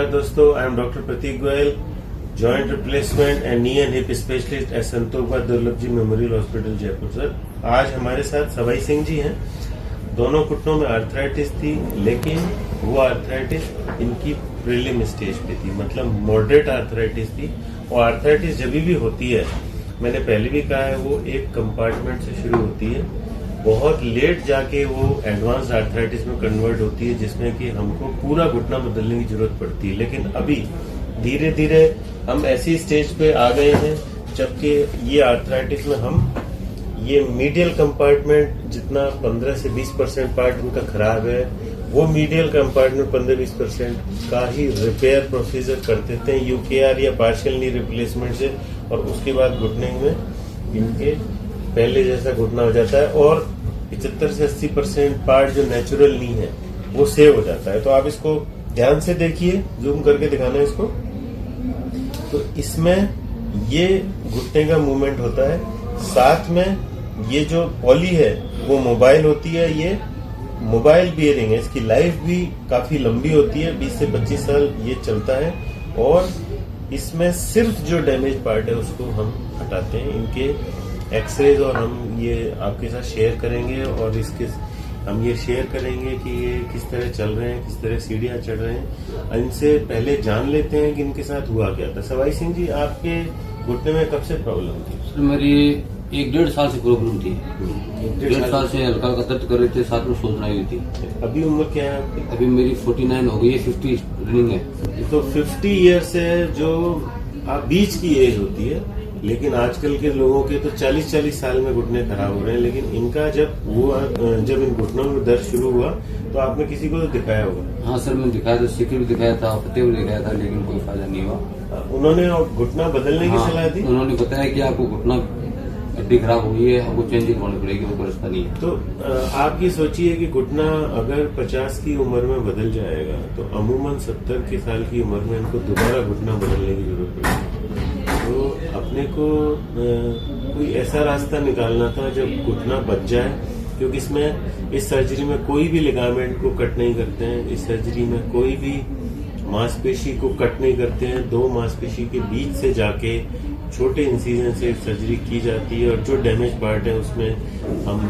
नमस्कार दोस्तों, I am doctor Prateek Goyal, joint replacement and knee and hip specialist at Santokba Durlabh ji memorial hospital Jaipur. Sir, आज हमारे साथ सवाई सिंह जी हैं। दोनों घुटनों में आर्थराइटिस थी, लेकिन वो आर्थराइटिस इनकी प्रीलिम स्टेज पे थी, मतलब मॉडरेट आर्थराइटिस थी। और आर्थराइटिस जब भी होती है, मैंने पहले भी कहा है, वो एक कंपार्टमेंट से शुरू होती है, बहुत लेट जाके वो एडवांस आर्थराइटिस में कन्वर्ट होती है, जिसमें कि हमको पूरा घुटना बदलने की जरूरत पड़ती है। लेकिन अभी धीरे धीरे हम ऐसी स्टेज पे आ गए हैं जबकि ये आर्थराइटिस में हम ये मीडियल कंपार्टमेंट जितना 15 से 20% पार्ट उनका खराब है, वो मीडियल कंपार्टमेंट 15-20% का ही रिपेयर प्रोसीजर कर देते हैं यूकेआर या पार्शियल नी रिप्लेसमेंट से, और उसके बाद घुटने में इनके पहले जैसा घुटना हो जाता है और 75 से 80% पार्ट जो नेचुरल नी है वो सेव हो जाता है। तो आप इसको ध्यान से देखिए, जूम करके दिखाना है इसको। तो इसमें ये घुटने का मूवमेंट होता है, साथ में ये जो पॉली है वो मोबाइल होती है, ये मोबाइल बियरिंग है, इसकी लाइफ भी काफी लंबी होती है, 20 से 25 साल ये चलता है। और इसमें सिर्फ जो डैमेज पार्ट है उसको हम हटाते हैं। इनके एक्सरेज और हम ये आपके साथ शेयर करेंगे, और इसके हम ये शेयर करेंगे कि ये किस तरह चल रहे हैं, किस तरह सीढ़ियां चढ़ रहे हैं। इनसे पहले जान लेते हैं कि इनके साथ हुआ क्या था। सवाई सिंह जी, आपके घुटने में कब से प्रॉब्लम थी? सर, मेरी 1-1.5 साल से प्रॉब्लम थी। 1.5 साल से हल्का हल्का दर्द कर रहे थे, साथ में सोचना हुई थी। अभी उम्र क्या है आपकी? अभी मेरी 49 हो गई है, 50 रनिंग है। तो 50 ईयर्स है जो आप बीच की एज होती है, लेकिन आजकल के लोगों के तो 40-40 साल में घुटने खराब हो रहे हैं। लेकिन इनका जब इन घुटनों में दर्द शुरू हुआ तो आपने किसी को तो दिखाया होगा? हाँ सर, मैंने दिखाया था, सिक्किम भी दिखाया था, फतेह भी दिखाया था, लेकिन कोई फायदा नहीं हुआ। उन्होंने घुटना बदलने की सलाह दी? उन्होंने बताया कि आपको घुटना हड्डी खराब हुई है, आपको चेंजिंग होनी पड़ेगी, वो रास्ता नहीं है। तो आप ये सोचिए कि घुटना अगर 50 की उम्र में बदल जाएगा तो अमूमन 70 साल की उम्र में इनको दोबारा घुटना बदलने की जरूरत पड़ेगी। तो अपने को कोई ऐसा रास्ता निकालना था जब घुटना बच जाए, क्योंकि इसमें इस सर्जरी में कोई भी लिगामेंट को कट नहीं करते हैं, इस सर्जरी में कोई भी मांसपेशी को कट नहीं करते हैं। दो मांसपेशी के बीच से जाके छोटे इंसिजन से सर्जरी की जाती है, और जो डैमेज पार्ट है उसमें हम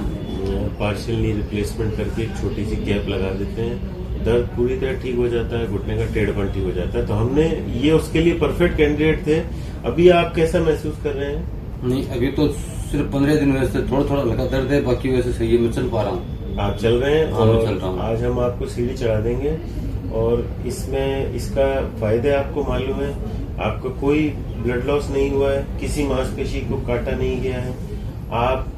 पार्शियल नी रिप्लेसमेंट करके एक छोटी सी गैप लगा देते हैं। दर्द पूरी तरह ठीक हो जाता है, घुटने का टेढ़पन ठीक हो जाता है। तो हमने ये उसके लिए परफेक्ट कैंडिडेट थे। अभी आप कैसा महसूस कर रहे हैं? नहीं, अभी तो सिर्फ 15 दिन वैसे थोड़ा थोड़ा लगा दर्द है, बाकी वैसे सही है, मैं चल पा रहा हूँ। आप चल रहे हैं? हाँ, मैं चल रहा हूँ। आज हम आपको सीढ़ी चढ़ा देंगे, और इसमें इसका फायदे आपको मालूम है। आपका कोई ब्लड लॉस नहीं हुआ है, किसी मांसपेशी को काटा नहीं गया है, आप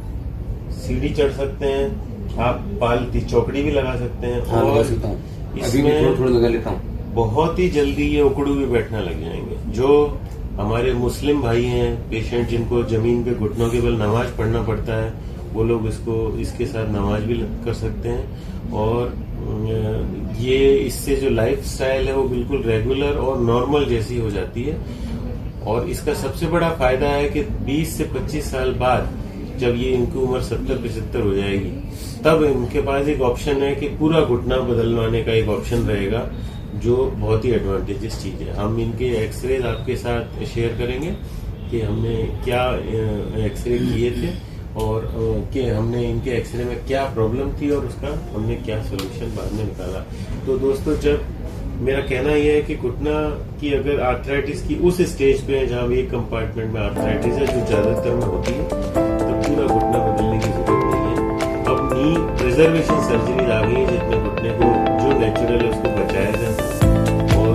सीढ़ी चढ़ सकते हैं, आप पालती चौकड़ी भी लगा सकते हैं। हाँ, और लगा सकता हूँ, अभी भी थोड़ा लगा लेता हूँ। बहुत ही जल्दी ये उकड़ू भी बैठना लग जाएंगे। जो हमारे मुस्लिम भाई हैं, पेशेंट जिनको जमीन पे घुटनों के बल नमाज पढ़ना पड़ता है, वो लोग इसके साथ नमाज भी कर सकते हैं। और ये इससे जो लाइफ स्टाइल है वो बिल्कुल रेगुलर और नॉर्मल जैसी हो जाती है। और इसका सबसे बड़ा फायदा है कि 20 से 25 साल बाद जब ये इनकी उम्र 70-75 हो जाएगी, तब इनके पास एक ऑप्शन है कि पूरा घुटना बदलवाने का एक ऑप्शन रहेगा, जो बहुत ही एडवांटेजेस चीज है। हम इनके एक्सरे आपके साथ शेयर करेंगे कि हमने क्या एक्सरे किए थे, और कि हमने इनके एक्सरे में क्या प्रॉब्लम थी, और उसका हमने क्या सोल्यूशन बाद में निकाला। तो दोस्तों, जब मेरा कहना यह है कि घुटना की अगर आर्थराइटिस की उस स्टेज पे है जहां एक कंपार्टमेंट में आर्थराइटिस है, जो ज्यादातर में होती है, तो पूरा घुटना बदलने की जरूरत नहीं है। अब नी प्रिजर्वेशन सर्जरी आ गई है, जितने घुटने को जो नेचुरल है उसको बचाया जाता है, और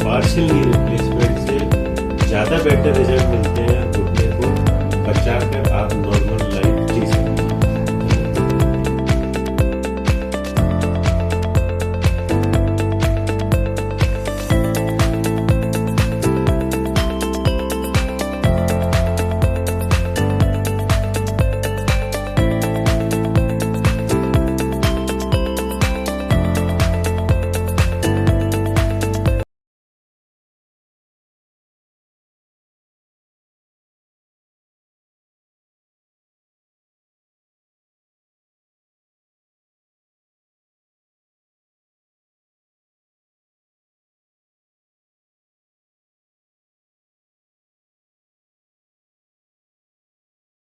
पार्शियल नी रिप्लेसमेंट से ज्यादा बेटर रिजल्ट मिलते हैं।